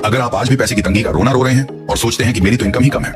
अगर आप आज भी पैसे की तंगी का रोना रो रहे हैं और सोचते हैं कि मेरी तो इनकम ही कम है,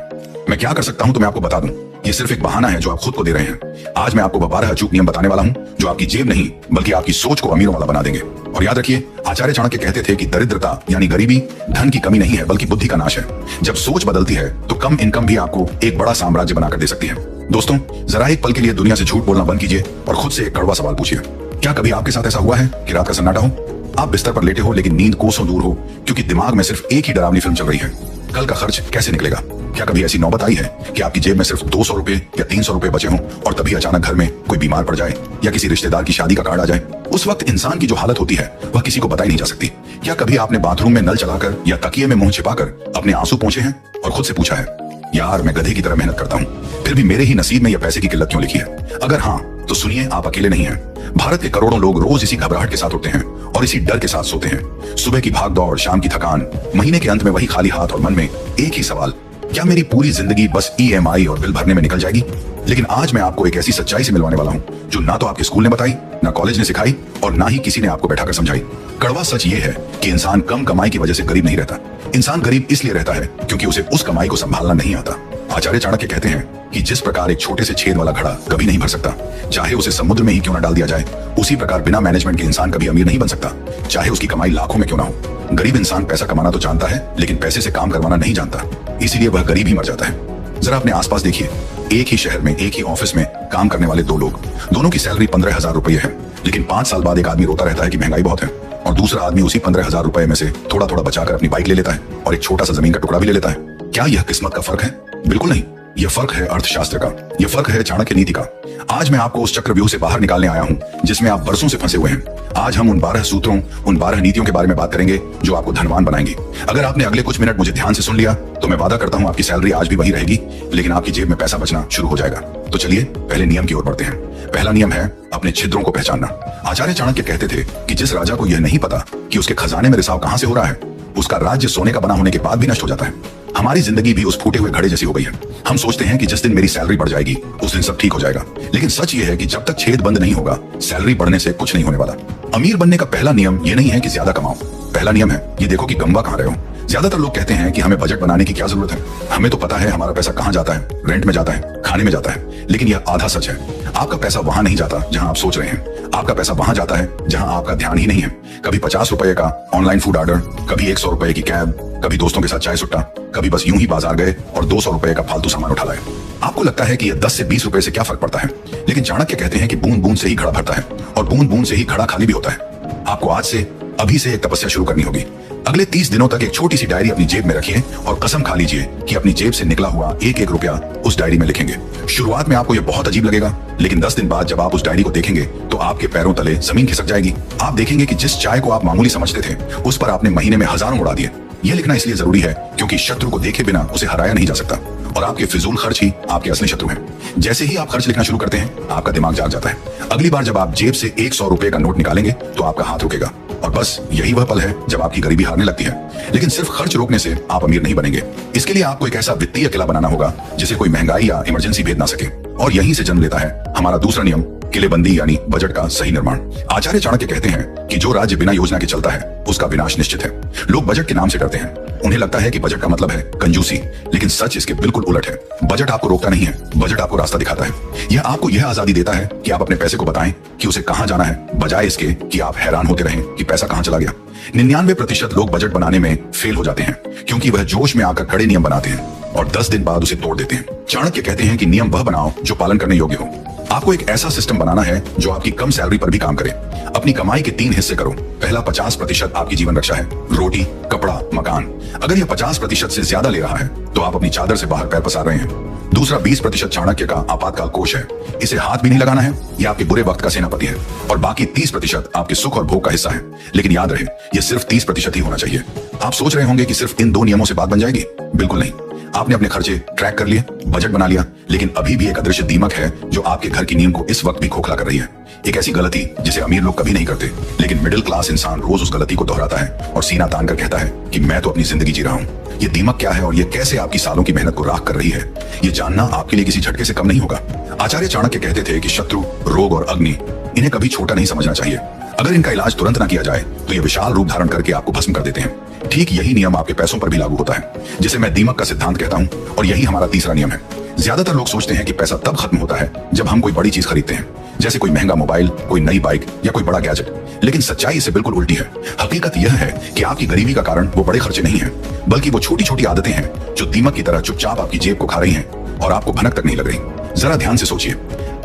मैं क्या कर सकता हूं, तो मैं आपको बता दूं, ये सिर्फ एक बहाना है जो आप खुद को दे रहे हैं। आज मैं आपको 12 अचूक नियम बताने वाला हूं जो आपकी जेब नहीं बल्कि आपकी सोच को अमीरों वाला बना देंगे। और याद रखिए, आचार्य चाणक्य कहते थे कि दरिद्रता यानी गरीबी धन की कमी नहीं है बल्कि बुद्धि का नाश है। जब सोच बदलती है तो कम इनकम भी आपको एक बड़ा साम्राज्य बनाकर दे सकती है। दोस्तों, जरा एक पल के लिए दुनिया से झूठ बोलना बंद कीजिए और खुद से एक कड़वा सवाल पूछिए। क्या कभी आपके साथ ऐसा हुआ है कि रात का सन्नाटा हो, आप बिस्तर पर लेटे हो लेकिन नींद कोसों दूर हो क्योंकि दिमाग में सिर्फ एक ही डरावनी फिल्म चल रही है, कल का खर्च कैसे निकलेगा? क्या कभी ऐसी नौबत आई है कि आपकी जेब में सिर्फ 200 रुपए या 300 रुपए बचे हों और तभी अचानक घर में कोई बीमार पड़ जाए या किसी रिश्तेदार की शादी का कार्ड आ जाए? उस वक्त इंसान की जो हालत होती है वह किसी को बताई नहीं जा सकती। क्या कभी आपने बाथरूम में नल चलाकर या तकिए में मुंह छिपाकर अपने आंसू पोंछे हैं और खुद से पूछा है, यार मैं गधे की तरह मेहनत करता हूँ, फिर भी मेरे ही नसीब में यह पैसे की किल्लत क्यों लिखी है? अगर हाँ, तो सुनिए, आप अकेले नहीं हैं। भारत के करोड़ों लोग रोज इसी घबराहट के साथ उठते हैं और इसी डर के साथ सोते हैं। सुबह की भाग दौड़, शाम की थकान, महीने के अंत में वही खाली हाथ और मन में एक ही सवाल, क्या मेरी पूरी जिंदगी बस EMI और बिल भरने में निकल जाएगी? लेकिन आज मैं आपको एक ऐसी सच्चाई से मिलवाने वाला हूँ जो ना तो आपके स्कूल ने बताई, ना कॉलेज ने सिखाई और ना ही किसी ने आपको बैठाकर समझाई। कड़वा सच ये है कि इंसान कम कमाई की वजह से गरीब नहीं रहता। इंसान गरीब इसलिए रहता है क्योंकि उसे उस कमाई को संभालना नहीं आता। आचार्य चाणक्य कहते हैं कि जिस प्रकार एक छोटे से छेद वाला घड़ा कभी नहीं भर सकता, चाहे उसे समुद्र में ही क्यों न डाल दिया जाए, उसी प्रकार बिना मैनेजमेंट के इंसान कभी अमीर नहीं बन सकता, चाहे उसकी कमाई लाखों में क्यों ना हो। गरीब इंसान पैसा कमाना तो जानता है लेकिन पैसे से काम करवाना नहीं जानता, इसीलिए वह गरीब ही मर जाता है। जरा अपने आसपास देखिए, एक ही शहर में एक ही ऑफिस में काम करने वाले दो लोग, दोनों की सैलरी 15,000 रुपये है, लेकिन 5 साल बाद एक आदमी रोता रहता है कि महंगाई बहुत है और दूसरा आदमी उसी 15,000 रुपए में से थोड़ा थोड़ा बचाकर अपनी बाइक ले लेता है और एक छोटा सा जमीन का टुकड़ा भी ले लेता है। क्या यह किस्मत का फर्क है? बिल्कुल नहीं, यह फर्क है अर्थशास्त्र का, यह फर्क है चाणक्य नीति का। आज मैं आपको उस चक्रव्यूह से बाहर निकालने आया हूं जिसमें आप बरसों से फंसे हुए हैं। आज हम उन 12 सूत्रों, उन 12 नीतियों के बारे में बात करेंगे जो आपको धनवान बनाएंगे। अगर आपने अगले कुछ मिनट मुझे ध्यान से सुन लिया तो मैं वादा करता हूं आपकी सैलरी आज भी वही रहेगी, लेकिन आपकी जेब में पैसा बचना शुरू हो जाएगा। तो चलिए पहले नियम की ओर बढ़ते हैं। पहला नियम है अपने छिद्रों को पहचानना। आचार्य चाणक्य कहते थे कि जिस राजा को यह नहीं पता कि उसके खजाने में रिसाव कहां से हो रहा है, उसका राज्य सोने का बना होने के बाद भी नष्ट हो जाता है। हमारी जिंदगी भी उस फूटे हुए घड़े जैसी हो गई है। हम सोचते हैं कि जिस दिन मेरी सैलरी बढ़ जाएगी उस दिन सब ठीक हो जाएगा, लेकिन सच ये है कि जब तक छेद बंद नहीं होगा, सैलरी बढ़ने से कुछ नहीं होने वाला। अमीर बनने का पहला नियम ये नहीं है कि ज्यादा कमाओ, पहला नियम है ये देखो कि गंवा कहां रहे हो। ज्यादातर लोग कहते हैं कि हमें बजट बनाने की क्या जरूरत है, हमें तो पता है हमारा पैसा कहां जाता है, रेंट में जाता है, खाने में जाता है, लेकिन यह आधा सच है। आपका पैसा वहां नहीं जाता जहां आप सोच रहे हैं, आपका पैसा वहां जाता है जहां आपका ध्यान ही नहीं है। कभी 50 रुपए का ऑनलाइन फूड ऑर्डर, कभी 100 रुपए की कैब, कभी दोस्तों के साथ चाय सुट्टा, कभी बस यूं ही बाजार गए और 200 रुपए का फालतू सामान उठा लाए। आपको लगता है कि यह 10 से 20 रुपए से क्या फर्क पड़ता है, लेकिन चाणक्य कहते हैं कि बूंद बूंद से ही घड़ा भरता है और बूंद बूंद से ही घड़ा खाली भी होता है। आपको आज से, अभी से एक तपस्या शुरू करनी होगी। अगले 30 दिनों तक एक छोटी सी डायरी अपनी जेब में रखिए और कसम खा लीजिए कि अपनी जेब से निकला हुआ एक एक रुपया उस डायरी में लिखेंगे। शुरुआत में आपको यह बहुत अजीब लगेगा, लेकिन 10 दिन बाद जब आप उस डायरी को देखेंगे तो आपके पैरों तले जमीन खिसक जाएगी। आप देखेंगे कि जिस चाय को आप मामूली समझते थे उस पर आपने महीने में हजारों उड़ा दिए। यह लिखना इसलिए जरूरी है क्योंकि शत्रु को देखे बिना उसे हराया नहीं जा सकता और आपके फिजूल खर्च ही आपके असली शत्रु हैं। जैसे ही आप खर्च लिखना शुरू करते हैं, आपका दिमाग जाग जाता है। अगली बार जब आप जेब से 100 रुपए का नोट निकालेंगे तो आपका हाथ रुकेगा और बस यही वह पल है जब आपकी गरीबी हारने लगती है। लेकिन सिर्फ खर्च रोकने से आप अमीर नहीं बनेंगे। इसके लिए आपको एक ऐसा वित्तीय किला बनाना होगा जिसे कोई महंगाई या इमरजेंसी भेद ना सके। और यहीं से जन्म लेता है हमारा दूसरा नियम, किलेबंदी यानी बजट का सही निर्माण। आचार्य चाणक्य कहते हैं कि जो राज्य बिना योजना के चलता है उसका विनाश निश्चित है। लोग बजट के नाम से डरते हैं, उन्हें लगता है कि बजट का मतलब है कंजूसी, लेकिन सच इसके बिल्कुल उलट है। बजट आपको रोकता नहीं है, बजट आपको रास्ता दिखाता है। यह आपको यह आजादी देता है कि आप अपने पैसे को बताएं कि उसे कहां जाना है, बजाय इसके कि आप हैरान होते रहें कि पैसा कहां चला गया। 99% लोग बजट बनाने में फेल हो जाते हैं क्योंकि वह जोश में आकर कड़े नियम बनाते हैं और 10 दिन बाद उसे तोड़ देते हैं। चाणक्य कहते हैं कि नियम वह बनाओ जो पालन करने योग्य हो। आपको एक ऐसा सिस्टम बनाना है जो आपकी कम सैलरी पर भी काम करे। अपनी कमाई के 3 हिस्से करो। पहला 50% आपकी जीवन रक्षा है, रोटी, कपड़ा, मकान। अगर यह 50% से ज्यादा ले रहा है तो आप अपनी चादर से बाहर पैर पसार रहे हैं। दूसरा 20% चाणक्य का आपातकाल कोष है, इसे हाथ भी नहीं लगाना है, यह आपके बुरे वक्त का सेनापति है। और बाकी 30% आपके सुख और भोग का हिस्सा है। लेकिन याद रहे, यह सिर्फ 30% ही होना चाहिए। आप सोच रहे होंगे कि सिर्फ इन 2 नियमों से बात बन जाएगी, बिल्कुल नहीं। आपने अपने खर्चे ट्रैक कर लिए, बजट बना लिया, लेकिन अभी भी एक अदृश्य दीमक है जो आपके घर की नींव को इस वक्त भी खोखला कर रही है। एक ऐसी गलती जिसे अमीर लोग कभी नहीं करते, लेकिन मिडिल क्लास इंसान रोज उस गलती को दोहराता है और सीना तान कर कहता है कि मैं तो अपनी जिंदगी जी रहा हूँ। ये दीमक क्या है और ये कैसे आपकी सालों की मेहनत को राख कर रही है, ये जानना आपके लिए किसी झटके से कम नहीं होगा। आचार्य चाणक्य कहते थे कि शत्रु, रोग और अग्नि, इन्हें कभी छोटा नहीं समझना चाहिए। अगर इनका इलाज तुरंत ना किया जाए तो ये विशाल रूप धारण करके आपको भस्म कर देते हैं। ठीक यही नियम आपके पैसों पर भी लागू होता है, जिसे मैं दीमक का सिद्धांत कहता हूं, और यही हमारा तीसरा नियम है। ज्यादातर लोग सोचते हैं कि पैसा तब खत्म होता है जब हम कोई बड़ी चीज खरीदते हैं, जैसे कोई महंगा मोबाइल, कोई नई बाइक या कोई बड़ा गैजेट। लेकिन सच्चाई इससे बिल्कुल उल्टी है। हकीकत यह है कि आपकी गरीबी का कारण वो बड़े खर्चे नहीं है, बल्कि वो छोटी छोटी आदतें हैं जो दीमक की तरह चुपचाप आपकी जेब को खा रही हैं और आपको भनक तक नहीं लग रही। जरा ध्यान से सोचिए,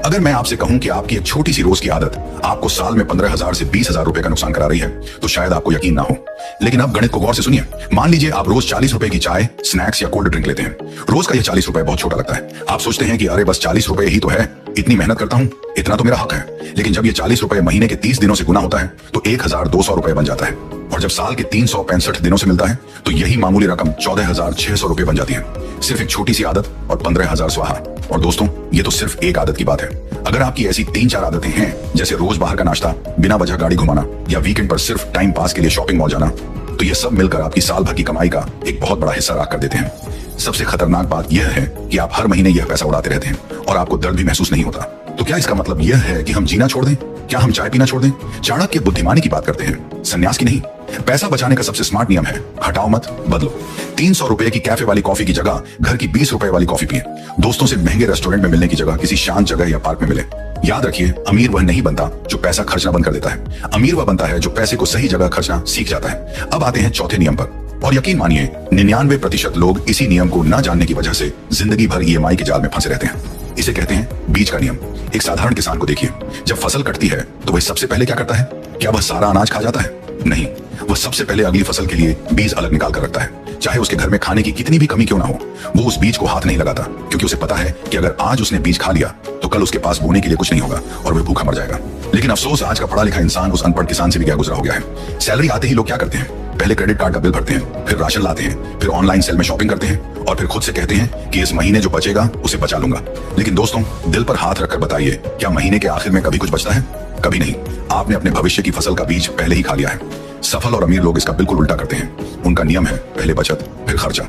अगर मैं आपसे कहूं कि आपकी एक छोटी सी रोज की आदत आपको साल में 15,000 से 20,000 रुपए का नुकसान करा रही है, तो शायद आपको यकीन ना हो। लेकिन अब गणित को गौर से सुनिए। मान लीजिए आप रोज 40 रुपए की चाय, स्नैक्स या कोल्ड ड्रिंक लेते हैं। रोज का यह 40 रुपए बहुत छोटा लगता है। आप सोचते हैं कि अरे बस 40 रुपए ही तो है, इतनी मेहनत करता हूं, इतना तो मेरा हक है। लेकिन जब ये 40 रुपए महीने के 30 दिनों से गुना होता है तो 1,200 रुपए बन जाता है, और जब साल के 365 दिनों से मिलता है तो यही मामूली रकम 14,600 रुपए बन जाती है। सिर्फ एक छोटी सी आदत और 15,000 स्वाहा। और दोस्तों, ये तो सिर्फ एक आदत की बात है। अगर आपकी ऐसी 3-4 आदतें हैं, जैसे रोज बाहर का नाश्ता, बिना वजह गाड़ी घुमाना, या वीकेंड पर सिर्फ टाइम पास के लिए शॉपिंग मॉल जाना, तो ये सब मिलकर आपकी साल भर की कमाई का एक बहुत बड़ा हिस्सा राख कर देते हैं। सबसे खतरनाक बात यह है कि आप हर महीने यह पैसा उड़ाते रहते हैं और आपको दर्द भी महसूस नहीं होता। तो क्या इसका मतलब यह है कि हम जीना छोड़ दें? क्या हम चाय पीना छोड़ दें? चाणक्य बुद्धिमानी की बात करते हैं, संन्यास की नहीं। पैसा बचाने का सबसे स्मार्ट नियम है, हटाओ मत, बदलो। 300 रुपए की कैफे वाली कॉफी की जगह घर की 20 रुपए वाली कॉफी पिए। दोस्तों से महंगे रेस्टोरेंट में मिलने की जगह किसी शांत जगह या पार्क में मिले। याद रखिए, अमीर वह नहीं बनता जो पैसा खर्चना बंद कर देता है। अमीर वह बनता है जो पैसे को सही जगह खर्चना सीख जाता है। अब आते हैं चौथे नियम पर, और यकीन मानिए 99% लोग इसी नियम को न जानने की वजह से जिंदगी भर EMI के जाल में फंसे रहते हैं। इसे कहते हैं बीज का नियम। एक साधारण किसान को देखिए, जब फसल कटती है तो वह सबसे पहले क्या करता है? क्या वह सारा अनाज खा जाता है? नहीं, वह सबसे पहले अगली फसल के लिए बीज अलग निकाल कर रखता है। चाहे उसके घर में खाने की कितनी भी कमी क्यों ना हो, वो उस बीज को हाथ नहीं लगाता, क्योंकि उसे पता है कि अगर आज उसने बीज खा लिया तो कल उसके पास बोने के लिए कुछ नहीं होगा और वह भूखा मर जाएगा। लेकिन अफसोस, आज का पढ़ा लिखा इंसान उस अनपढ़ किसान से भी क्या गुजरा हो गया है। सैलरी आते ही लोग क्या करते हैं? पहले क्रेडिट कार्ड का बिल भरते हैं, फिर राशन लाते हैं, फिर ऑनलाइन सेल में शॉपिंग करते हैं, और फिर खुद से कहते हैं कि इस महीने जो बचेगा उसे बचा लूंगा। लेकिन दोस्तों, दिल पर हाथ रखकर बताइए, क्या महीने के आखिर में कभी कुछ बचता है? कभी नहीं। आपने अपने भविष्य की फसल का बीज पहले ही खा लिया है। सफल और अमीर लोग इसका बिल्कुल उल्टा करते हैं। उनका नियम है, पहले बचत फिर खर्चा।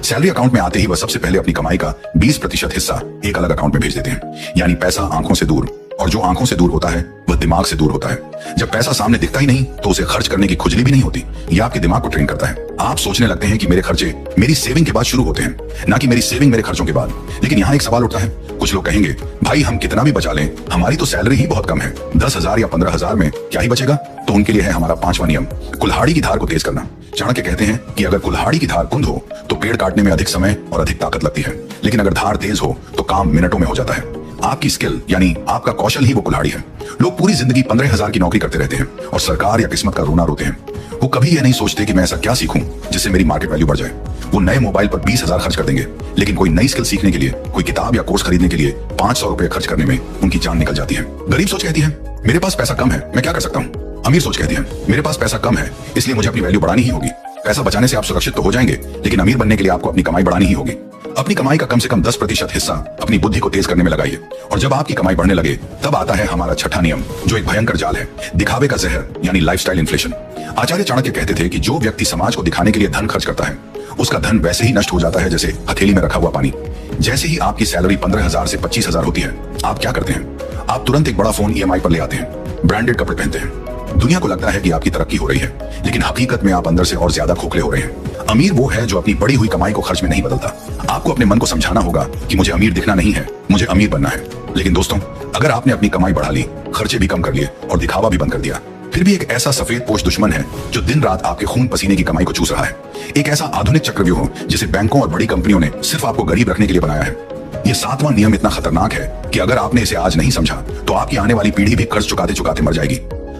सैलरी अकाउंट में आते ही वह सबसे पहले अपनी कमाई का 20% हिस्सा एक अलग अकाउंट में भेज देते हैं। यानी पैसा आंखों से दूर, और जो आंखों से दूर होता है वह दिमाग से दूर होता है। जब पैसा सामने दिखता ही नहीं तो उसे खर्च करने की खुजली भी नहीं होती। यह आपके दिमाग को ट्रेन करता है। आप सोचने लगते हैं कि मेरे खर्चे मेरी सेविंग के बाद शुरू होते हैं, ना कि मेरी सेविंग मेरे खर्चों के बाद। लेकिन यहाँ एक सवाल उठता है। कुछ लोग कहेंगे, भाई हम कितना भी बचा लें, हमारी तो सैलरी ही बहुत कम है, 10,000 या 15,000 में क्या ही बचेगा? तो उनके लिए है हमारा 5वां नियम, कुल्हाड़ी की धार को तेज करना। चाणक्य कहते हैं कि अगर कुल्हाड़ी की धार कुंद हो तो पेड़ काटने में अधिक समय और अधिक ताकत लगती है, लेकिन अगर धार तेज हो तो काम मिनटों में हो जाता है। आपकी स्किल यानी आपका कौशल ही वो कुल्हाड़ी है। लोग पूरी जिंदगी 15,000 की नौकरी करते रहते हैं और सरकार या किस्मत का रोना रोते हैं। वो कभी यह नहीं सोचते कि मैं ऐसा क्या सीखूं जिससे मेरी मार्केट वैल्यू बढ़ जाए। वो नए मोबाइल पर 20,000 खर्च कर देंगे, लेकिन कोई नई स्किल सीखने के लिए, कोई किताब या कोर्स खरीदने के लिए 500 रुपए खर्च करने में उनकी जान निकल जाती है। गरीब सोच कहती है, मेरे पास पैसा कम है, मैं क्या कर सकता हूँ? अमीर सोच कहती है, मेरे पास पैसा कम है, इसलिए मुझे अपनी वैल्यू बढ़ानी ही होगी। पैसा बचाने से आप सुरक्षित तो हो जाएंगे, लेकिन अमीर बनने के लिए आपको अपनी कमाई बढ़ानी ही होगी। अपनी कमाई का कम से कम 10% हिस्सा अपनी बुद्धि को तेज करने में लगाइए, और जब आपकी कमाई बढ़ने लगे तब आता है हमारा छठा नियम, जो एक भयंकर जाल है, दिखावे का जहर यानी लाइफस्टाइल इन्फ्लेशन। आचार्य चाणक्य कहते थे कि जो व्यक्ति समाज को दिखाने के लिए धन खर्च करता है, उसका धन वैसे ही नष्ट हो जाता है जैसे हथेली में रखा हुआ पानी। जैसे ही आपकी सैलरी 15,000 से 25,000 होती है, आप क्या करते हैं? आप तुरंत एक बड़ा फोन EMI पर ले आते हैं, ब्रांडेड कपड़े पहनते हैं। दुनिया को लगता है कि आपकी तरक्की हो रही है, लेकिन हकीकत में आप अंदर से और ज्यादा खोखले हो रहे हैं। अमीर वो है जो अपनी बढ़ी हुई कमाई को खर्च में नहीं बदलता। आपको अपने मन को समझाना होगा कि मुझे अमीर दिखना नहीं है, मुझे अमीर बनना है। लेकिन दोस्तों, अगर आपने अपनी कमाई बढ़ा ली, खर्चे भी कम कर लिए और दिखावा भी बंद कर दिया, फिर भी एक ऐसा सफेद पोश दुश्मन है जो दिन रात आपके खून पसीने की कमाई को चूस रहा है। एक ऐसा आधुनिक चक्रव्यूह जिसे बैंकों और बड़ी कंपनियों ने सिर्फ आपको गरीब रखने के लिए बनाया है। यह 7वां नियम इतना खतरनाक है कि अगर आपने इसे आज नहीं समझा तो आपकी आने वाली पीढ़ी भी कर्ज चुकाते चुकाते मर जाएगी।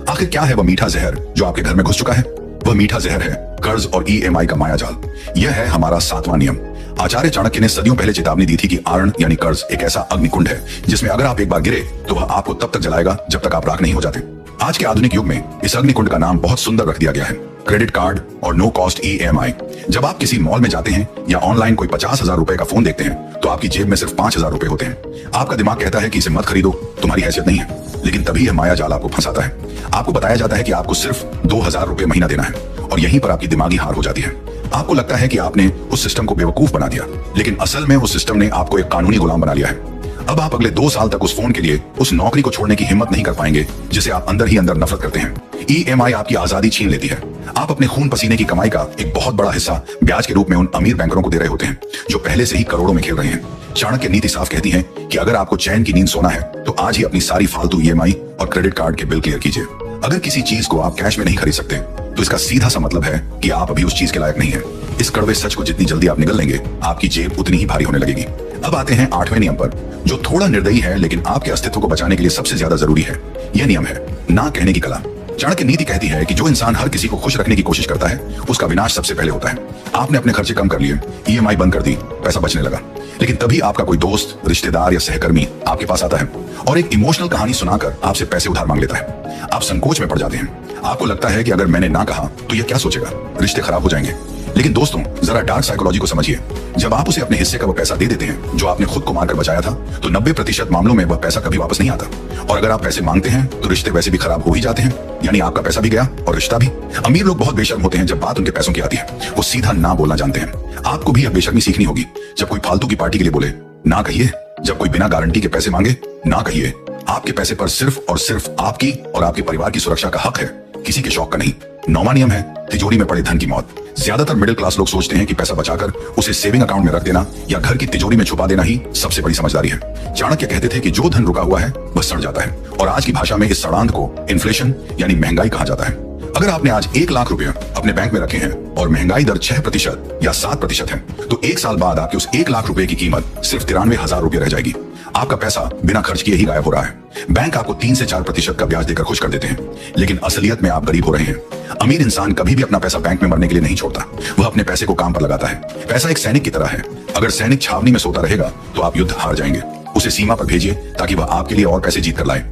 आखिर क्या है वह मीठा जहर जो आपके घर में घुस चुका है? वह मीठा जहर है कर्ज और EMI का मायाजाल। यह है हमारा 7वां नियम। आचार्य चाणक्य ने सदियों पहले चेतावनी दी थी कि आरण यानी कर्ज एक ऐसा अग्निकुंड है जिसमें अगर आप एक बार गिरे तो वह आपको तब तक जलाएगा जब तक आप राख नहीं हो जाते। आज के आधुनिक युग में इस अग्निकुंड का नाम बहुत सुंदर रख दिया गया है, क्रेडिट कार्ड और नो कॉस्ट EMI। जब आप किसी मॉल में जाते हैं या ऑनलाइन कोई 50,000 रुपए का फोन देखते हैं तो आपकी जेब में सिर्फ 5,000 रुपए होते हैं। आपका दिमाग कहता है कि इसे मत खरीदो, तुम्हारी हैसियत नहीं है। लेकिन तभी यह माया जाल आपको फंसाता है। आपको बताया जाता है कि आपको सिर्फ 2,000 रुपए महीना देना है, और यहीं पर आपकी दिमागी हार हो जाती है। आपको लगता है कि आपने उस सिस्टम को बेवकूफ बना दिया, लेकिन असल में उस सिस्टम ने आपको एक कानूनी गुलाम बना लिया है। अब आप अगले 2 साल तक उस फोन के लिए उस नौकरी को छोड़ने की हिम्मत नहीं कर पाएंगे जिसे आप अंदर ही अंदर नफरत करते हैं। EMI आपकी आजादी छीन लेती है। आप अपने खून पसीने की कमाई का एक बहुत बड़ा हिस्सा ब्याज के रूप में उन अमीर बैंकरों को दे रहे होते हैं जो पहले से ही करोड़ों में खेल रहे हैं। चाणक्य नीति साफ कहती है कि अगर आपको चैन की नींद सोना है तो आज ही अपनी सारी फालतू EMI और क्रेडिट कार्ड के बिल क्लियर कीजिए। अगर किसी चीज को आप कैश में नहीं खरीद सकते तो इसका सीधा सा मतलब है कि आप अभी उस चीज के लायक नहीं है। इस कड़वे सच को जितनी जल्दी आप निगल लेंगे, आपकी जेब उतनी ही भारी होने लगेगी। अब आते हैं 8वें नियम पर, जो थोड़ा निर्दयी है लेकिन आपके अस्तित्व को बचाने के लिए सबसे ज्यादा जरूरी है। यह नियम है ना कहने की कला। चाणक्य नीति कहती है कि जो इंसान हर किसी को खुश रखने की कोशिश करता है उसका विनाश सबसे पहले होता है। आपने अपने खर्चे कम कर लिए, EMI बंद कर दी, पैसा बचने लगा, लेकिन तभी आपका कोई दोस्त, रिश्तेदार या सहकर्मी आपके पास आता है और एक इमोशनल कहानी सुनाकर आपसे पैसे उधार मांग लेता है। आप संकोच में पड़ जाते हैं। आपको लगता है कि अगर मैंने ना कहा तो यह क्या सोचेगा, रिश्ते खराब हो जाएंगे। लेकिन दोस्तों, जरा डार्क साइकोलॉजी को समझिए। जब आप उसे अपने हिस्से का वह पैसा दे देते हैं जो आपने खुद को मारकर बचाया था, तो 90% मामलों में वह पैसा कभी वापस नहीं आता। और अगर आप पैसे मांगते हैं तो रिश्ते वैसे भी खराब हो ही जाते हैं, यानी आपका पैसा भी गया और रिश्ता भी। अमीर लोग बहुत बेशर्म होते हैं जब बात उनके पैसों की आती है। वो सीधा ना बोलना जानते हैं। आपको भी अब बेशर्मी सीखनी होगी। जब कोई फालतू की पार्टी के लिए बोले, ना कहिए। जब कोई बिना गारंटी के पैसे मांगे, ना कहिए। आपके पैसे पर सिर्फ और सिर्फ आपकी और आपके परिवार की सुरक्षा का हक है, किसी के शौक का नहीं। 9वां नियम है तिजोरी में पड़े धन की मौत। ज्यादातर मिडिल क्लास लोग सोचते हैं कि पैसा बचाकर उसे सेविंग अकाउंट में रख देना या घर की तिजोरी में छुपा देना ही सबसे बड़ी समझदारी है। चाणक्य कहते थे कि जो धन रुका हुआ है वह सड़ जाता है, और आज की भाषा में इस सड़ांध को इन्फ्लेशन यानी महंगाई कहा जाता है। अगर आपने आज 1 लाख रुपए अपने बैंक में रखे हैं और महंगाई दर 6% या 7% है, तो 1 साल बाद आपके उस 1 लाख रुपए की कीमत सिर्फ 93,000 रुपए रह जाएगी। आपका पैसा बिना खर्च किए ही गायब हो रहा है। बैंक आपको 3 से 4% का ब्याज देकर खुश कर देते हैं, लेकिन असलियत में आप गरीब हो रहे हैं। अमीर इंसान कभी भी अपना पैसा बैंक में मरने के लिए नहीं छोड़ता। वह अपने पैसे को काम पर लगाता है। पैसा एक सैनिक की तरह है। अगर सैनिक छावनी में सोता रहेगा तो आप युद्ध हार जाएंगे। उसे सीमा पर भेजिए ताकि वह आपके लिए और पैसे जीत कर लाए।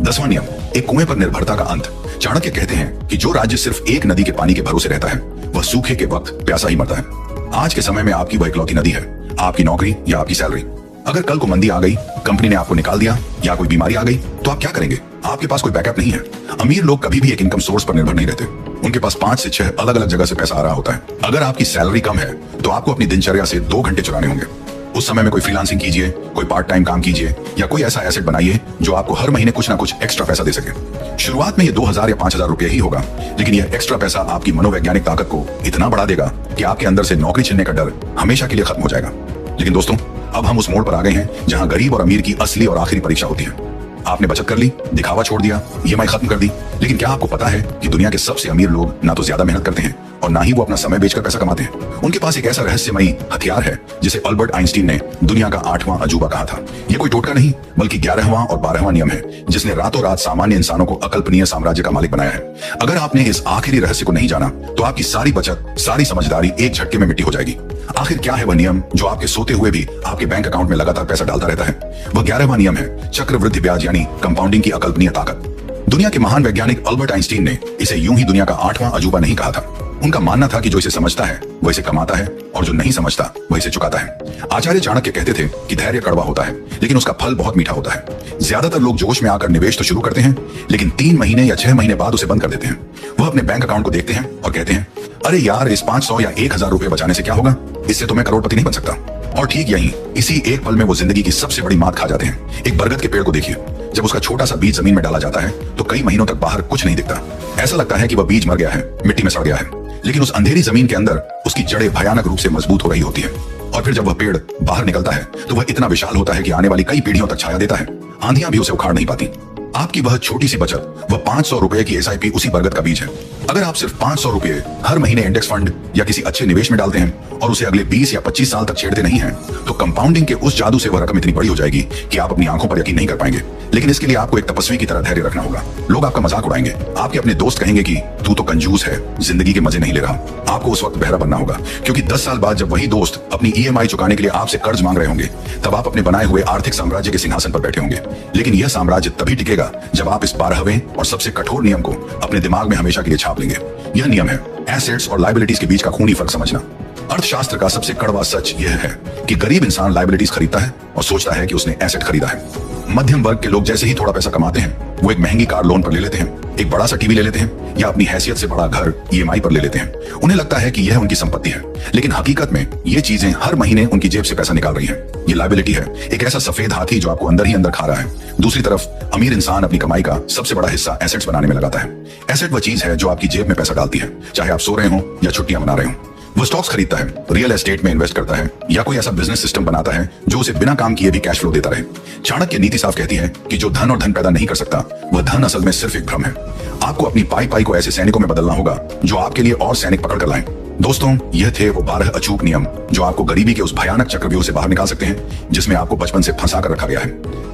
10वां नियम, एक कुएं पर निर्भरता का अंत। चाणक्य कहते हैं कि जो राज्य सिर्फ एक नदी के पानी के भरोसे रहता है वह सूखे के वक्त प्यासा ही मरता है। आज के समय में आपकी वह इकलौती नदी है, आपकी नौकरी या आपकी सैलरी। अगर कल को मंदी आ गई, कंपनी ने आपको निकाल दिया या कोई बीमारी आ गई, तो आप क्या करेंगे? आपके पास कोई बैकअप नहीं है। अमीर लोग कभी भी एक इनकम सोर्स पर निर्भर नहीं रहते। उनके पास 5 से 6 अलग अलग जगह से पैसा आ रहा होता है। अगर आपकी सैलरी कम है तो आपको अपनी दिनचर्या से 2 घंटे चुराने होंगे। उस समय में कोई फ्रीलांसिंग कीजिए, कोई पार्ट टाइम काम कीजिए, या कोई ऐसा एसेट बनाइए जो आपको हर महीने कुछ ना कुछ एक्स्ट्रा पैसा दे सके। शुरुआत में ये 2000 या 5000 रुपए ही होगा, लेकिन यह एक्स्ट्रा पैसा आपकी मनोवैज्ञानिक ताकत को इतना बढ़ा देगा कि आपके अंदर से नौकरी छिनने का डर हमेशा के लिए खत्म हो जाएगा। लेकिन दोस्तों, अब हम उस मोड़ पर आ गए हैं जहां गरीब और अमीर की असली और आखिरी परीक्षा होती है। आपने बचत कर ली, दिखावा छोड़ दिया, EMI खत्म कर दी, लेकिन क्या आपको पता है कि दुनिया के सबसे अमीर लोग ना तो ज्यादा मेहनत करते हैं और ना ही वो अपना समय बेचकर पैसा कमाते हैं। उनके पास एक ऐसा रहस्यमयी हथियार है जिसे अल्बर्ट आइंस्टीन ने दुनिया का 8वां अजूबा कहा था। ये कोई टोटका नहीं, बल्कि 11वां और 12वां नियम है जिसने रातों रात सामान्य इंसानों को अकल्पनीय साम्राज्य का मालिक बनाया है। अगर आपने इस आखिरी रहस्य को नहीं जाना तो आपकी सारी बचत, सारी समझदारी एक झटके में मिट्टी हो जाएगी। आखिर क्या है वह नियम जो आपके सोते हुए भी आपके बैंक अकाउंट में लगातार पैसा डालता रहता है? वह 11वां नियम है चक्रवृद्धि ब्याज यानी कंपाउंडिंग की अकल्पनीय ताकत। दुनिया के महान वैज्ञानिक अल्बर्ट आइंस्टीन ने इसे यूं ही दुनिया का 8वां अजूबा नहीं कहा था। उनका मानना था कि जो इसे समझता है वह इसे कमाता है और जो नहीं समझता वह इसे चुकाता है। आचार्य चाणक्य कहते थे कि धैर्य कड़वा होता है लेकिन उसका फल बहुत मीठा होता है। ज्यादातर लोग जोश में आकर निवेश तो शुरू करते हैं, लेकिन 3 महीने या 6 महीने बाद उसे बंद कर देते हैं। वह अपने बैंक अकाउंट को देखते हैं और कहते हैं, अरे यार, इस 500 या 1000 रुपए बचाने से क्या होगा? इससे तो मैं करोड़पति नहीं बन सकता। और ठीक यही इसी एक पल में वो जिंदगी की सबसे बड़ी मात खा जाते हैं। एक बरगद के पेड़ को देखिए, जब उसका छोटा सा बीज जमीन में डाला जाता है तो कई महीनों तक बाहर कुछ नहीं दिखता। ऐसा लगता है कि वह बीज मर गया है, मिट्टी में सड़ गया है, लेकिन उस अंधेरी जमीन के अंदर उसकी जड़ें भयानक रूप से मजबूत हो रही होती है। और फिर जब वह पेड़ बाहर निकलता है तो वह इतना विशाल होता है कि आने वाली कई पीढ़ियों तक छाया देता है। आंधियां भी उसे उखाड़ नहीं पाती। आपकी वह छोटी सी बचत, वह 500 रुपए की SIP उसी बरगद का बीज है। अगर आप सिर्फ 500 रुपए हर महीने इंडेक्स फंड या किसी अच्छे निवेश में डालते हैं और उसे अगले 20 या 25 साल तक छेड़ते नहीं हैं, तो कंपाउंडिंग के उस जादू से वह रकम इतनी बड़ी हो जाएगी कि आप अपनी आंखों पर यकीन नहीं कर पाएंगे। लेकिन इसके लिए आपको एक तपस्वी की तरह धैर्य रखना होगा। लोग आपका मजाक उड़ाएंगे, आपके अपने दोस्त कहेंगे कि तू तो कंजूस है, जिंदगी के मजे नहीं ले रहा। आपको उस वक्त बहरा बनना होगा, क्योंकि 10 साल बाद जब वही दोस्त अपनी EMI चुकाने के लिए आपसे कर्ज मांग रहे होंगे, तब आप अपने बनाए हुए आर्थिक साम्राज्य के सिंहासन पर बैठे होंगे। लेकिन यह साम्राज्य तभी टिकेगा जब आप इस 12वें और सबसे कठोर नियम को अपने दिमाग में हमेशा के लिए छाप लेंगे। यह नियम है एसेट्स और लायबिलिटीज के बीच का खूनी फर्क समझना। अर्थशास्त्र का सबसे कड़वा सच यह है कि गरीब इंसान लायबिलिटीज खरीदता है और सोचता है कि उसने एसेट खरीदा है। मध्यम वर्ग के लोग जैसे ही थोड़ा पैसा कमाते हैं वो एक महंगी कार लोन पर ले लेते हैं, एक बड़ा सा टीवी ले लेते हैं या अपनी हैसियत से बड़ा घर ईएमआई पर ले लेते हैं। उन्हें लगता है कि यह उनकी संपत्ति है, लेकिन हकीकत में ये चीजें हर महीने उनकी जेब से पैसा निकाल रही हैं। ये लायबिलिटी है, एक ऐसा सफेद हाथी जो आपको अंदर ही अंदर खा रहा है। दूसरी तरफ अमीर इंसान अपनी कमाई का सबसे बड़ा हिस्सा एसेट्स बनाने में लगाता है। एसेट वह चीज है जो आपकी जेब में पैसा डालती है, चाहे आप सो रहे हो या छुट्टियां मना रहे हो। वो स्टॉक्स खरीदता है, रियल एस्टेट में इन्वेस्ट करता है या कोई ऐसा बिजनेस सिस्टम बनाता है जो उसे बिना काम किए भी कैश फ्लो देता रहे। चाणक्य नीति साफ कहती है कि जो धन और धन पैदा नहीं कर सकता वह धन असल में सिर्फ एक भ्रम है। आपको अपनी पाई पाई को ऐसे सैनिकों में बदलना होगा जो आपके लिए और सैनिक पकड़ कर लाएं। दोस्तों, यह थे वो 12 अचूक नियम जो आपको गरीबी के उस भयानक चक्रव्यूह से बाहर निकाल सकते हैं जिसमें आपको बचपन से फंसा कर रखा गया है।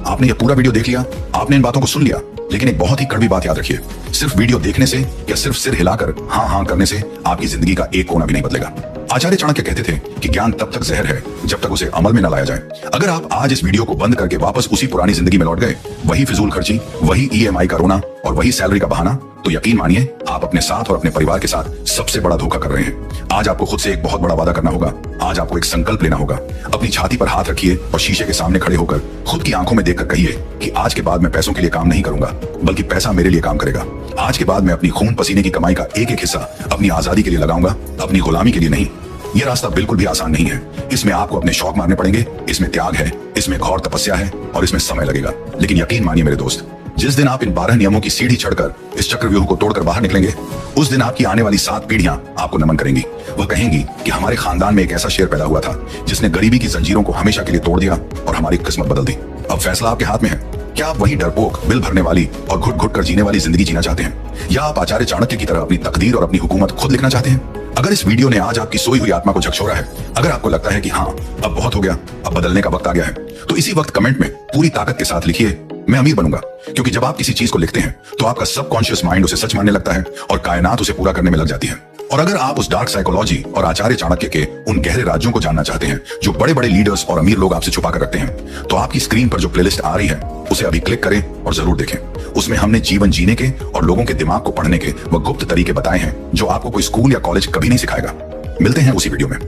आपने यह पूरा वीडियो देख लिया, आपने इन बातों को सुन लिया, लेकिन एक बहुत ही कड़वी बात याद रखिए, सिर्फ वीडियो देखने से या सिर्फ सिर हिलाकर हाँ हाँ करने से आपकी जिंदगी का एक कोना भी नहीं बदलेगा। आचार्य चाणक्य कहते थे कि ज्ञान तब तक जहर है जब तक उसे अमल में न लाया जाए। अगर आप आज इस वीडियो को बंद करके वापस उसी पुरानी जिंदगी में लौट गए, वही फिजूल खर्ची, वही ईएमआई का रोना और वही सैलरी का बहाना, तो यकीन मानिए आप अपने साथ और अपने परिवार के साथ सबसे बड़ा धोखा कर रहे हैं। आज आपको खुद से एक बहुत बड़ा वादा करना होगा। आज आपको एक संकल्प लेना होगा। अपनी छाती पर हाथ रखिए और शीशे के सामने खड़े होकर खुद की आंखों में देखकर कहिए कि आज के बाद मैं पैसों के लिए काम नहीं करूंगा, बल्कि पैसा मेरे लिए काम करेगा। आज के बाद मैं अपनी खून पसीने की कमाई का एक एक हिस्सा अपनी आजादी के लिए लगाऊंगा, अपनी गुलामी के लिए नहीं। यह रास्ता बिल्कुल भी आसान नहीं है। इसमें आपको अपने शौक मारने पड़ेंगे, इसमें त्याग है, इसमें घोर तपस्या है और इसमें समय लगेगा। लेकिन यकीन मानिए मेरे दोस्त, जिस दिन आप इन 12 नियमों की सीढ़ी चढ़कर इस चक्रव्यूह को तोड़कर बाहर निकलेंगे, उस दिन आपकी आने वाली 7 पीढ़ियां आपको नमन करेंगी। वह कहेंगी कि हमारे खानदान में एक ऐसा शेर पैदा हुआ था जिसने गरीबी की जंजीरों को हमेशा के लिए तोड़ दिया और हमारी किस्मत बदल दी। अब फैसला आपके हाथ में है। क्या आप वही डरपोक, बिल भरने वाली और घुट घुट कर जीने वाली जिंदगी जीना चाहते हैं, या आप आचार्य चाणक्य की तरह अपनी तकदीर और अपनी हुकूमत खुद लिखना चाहते हैं? अगर इस वीडियो ने आज आपकी सोई हुई आत्मा को झकझोरा है, अगर आपको लगता है कि हाँ अब बहुत हो गया, अब बदलने का वक्त आ गया है, तो इसी वक्त कमेंट में पूरी ताकत के साथ लिखिए, मैं अमीर बनूंगा। क्योंकि जब आप किसी चीज को लिखते हैं तो आपका सबकॉन्शियस माइंड उसे सच मानने लगता है और कायनात उसे पूरा करने में लग जाती है। और अगर आप उस डार्क साइकोलॉजी और आचार्य चाणक्य के उन गहरे राज्यों को जानना चाहते हैं जो बड़े बड़े लीडर्स और अमीर लोग आपसे छुपा कर रखते हैं, तो आपकी स्क्रीन पर जो प्लेलिस्ट आ रही है उसे अभी क्लिक करें और जरूर देखें। उसमें हमने जीवन जीने के और लोगों के दिमाग को पढ़ने के वह गुप्त तरीके बताए हैं जो आपको कोई स्कूल या कॉलेज कभी नहीं सिखाएगा। मिलते हैं उसी वीडियो में।